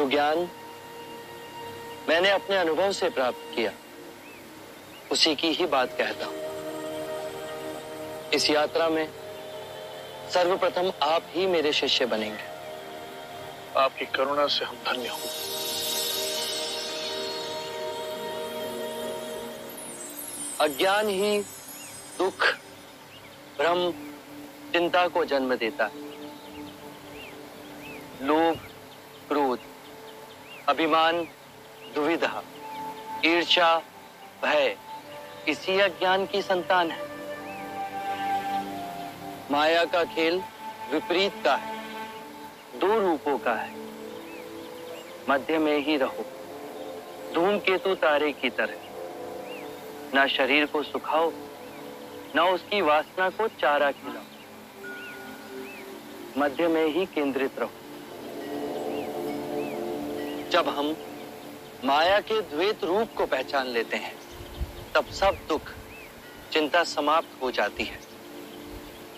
जो ज्ञान मैंने अपने अनुभव से प्राप्त किया, उसी की ही बात कहता हूं। इस यात्रा में सर्वप्रथम आप ही मेरे शिष्य बनेंगे। आपकी करुणा से हम धन्य हों। अज्ञान ही दुख, भ्रम, चिंता को जन्म देता है। लोभ, क्रोध, अभिमान, दुविधा, ईर्ष्या, भय इसी अज्ञान की संतान है। माया का खेल विपरीत का है, दो रूपों का है। मध्य में ही रहो, धूमकेतु तारे की तरह। ना शरीर को सुखाओ, ना उसकी वासना को चारा खिलाओ। मध्य में ही केंद्रित रहो। जब हम माया के द्वैत रूप को पहचान लेते हैं, तब सब दुख, चिंता समाप्त हो जाती है।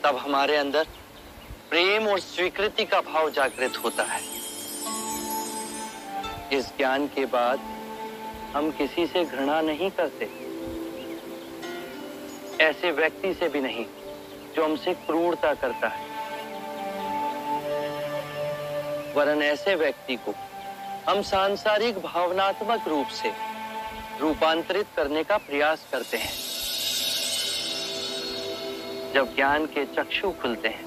तब हमारे अंदर प्रेम और स्वीकृति का भाव जागृत होता है। इस ज्ञान के बाद हम किसी से घृणा नहीं करते, ऐसे व्यक्ति से भी नहीं जो हमसे क्रूरता करता है, वरन ऐसे व्यक्ति को हम सांसारिक भावनात्मक रूप से रूपांतरित करने का प्रयास करते हैं। जब ज्ञान के चक्षु खुलते हैं,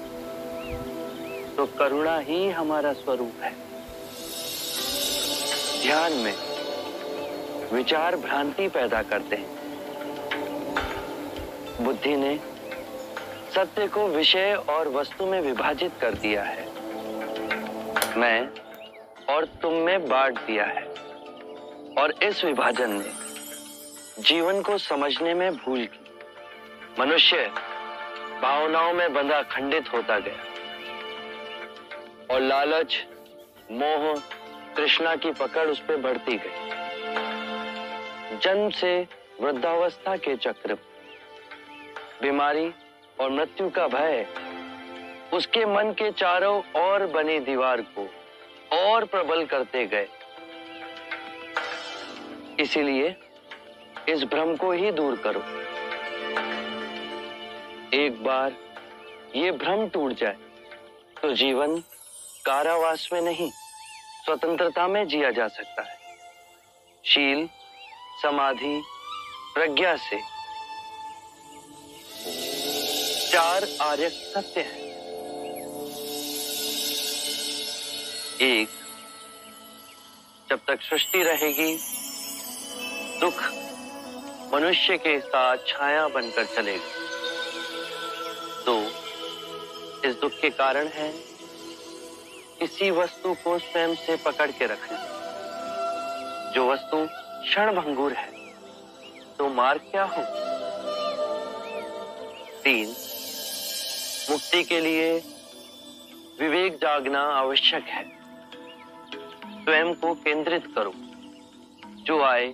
तो करुणा ही हमारा स्वरूप है। ध्यान में विचार भ्रांति पैदा करते हैं। बुद्धि ने सत्य को विषय और वस्तु में विभाजित कर दिया है। मैं और तुम में बांट दिया है। और इस विभाजन ने जीवन को समझने में भूल की। मनुष्य भावनाओं में बंधा खंडित होता गया और लालच, मोह, तृष्णा की पकड़ उस पर बढ़ती गई। जन्म से वृद्धावस्था के चक्र, बीमारी और मृत्यु का भय उसके मन के चारों ओर बनी दीवार को और प्रबल करते गए। इसीलिए इस भ्रम को ही दूर करो। एक बार ये भ्रम टूट जाए तो जीवन कारावास में नहीं, स्वतंत्रता में जिया जा सकता है। शील, समाधि, प्रज्ञा से चार आर्य सत्य हैं। एक, जब तक सृष्टि रहेगी, दुख मनुष्य के साथ छाया बनकर चलेगा। दो, इस दुख के कारण है किसी वस्तु को स्वयं से पकड़ के रखना। जो वस्तु क्षणभंगुर है, तो मार्ग क्या हो? तीन, मुक्ति के लिए विवेक जागना आवश्यक है। स्वयं को केंद्रित करो। जो आए,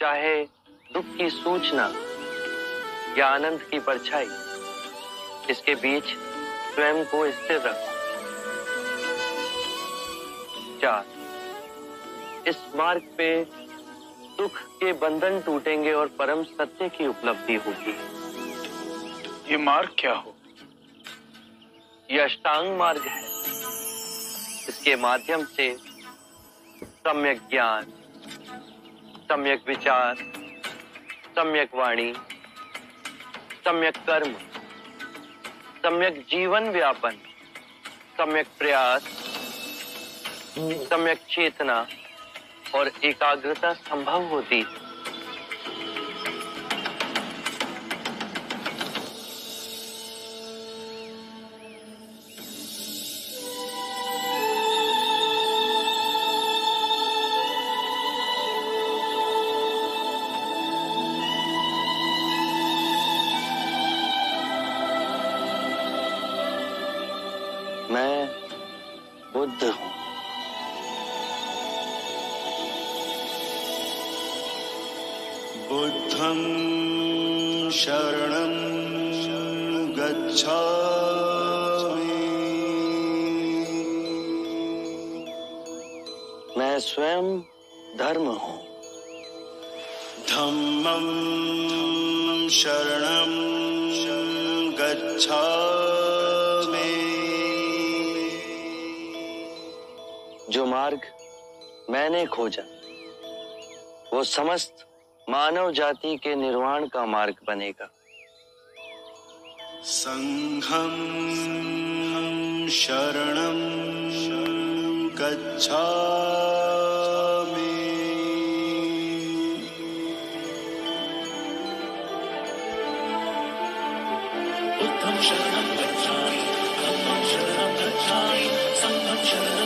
चाहे दुख की सूचना या आनंद की परछाई, इसके बीच स्वयं को स्थिर रखो। चार, इस मार्ग पे दुख के बंधन टूटेंगे और परम सत्य की उपलब्धि होगी। ये मार्ग क्या हो? यह अष्टांग मार्ग है। इसके माध्यम से सम्यक ज्ञान, सम्यक विचार, सम्यक वाणी, सम्यक कर्म, सम्यक जीवन व्यापन, सम्यक प्रयास, सम्यक चेतना और एकाग्रता संभव होती है। मैं बुद्ध हूं। बुद्धं शरणं गच्छामि। मैं मैं स्वयं धर्म हूं। धम्मं शरणं गच्छामि। जो मार्ग मैंने खोजा वो समस्त मानव जाति के निर्वाण का मार्ग बनेगा। संघं शरणं गच्छामि। बुद्धं शरणं गच्छामि, धम्मं शरणं गच्छामि, संघं शरणं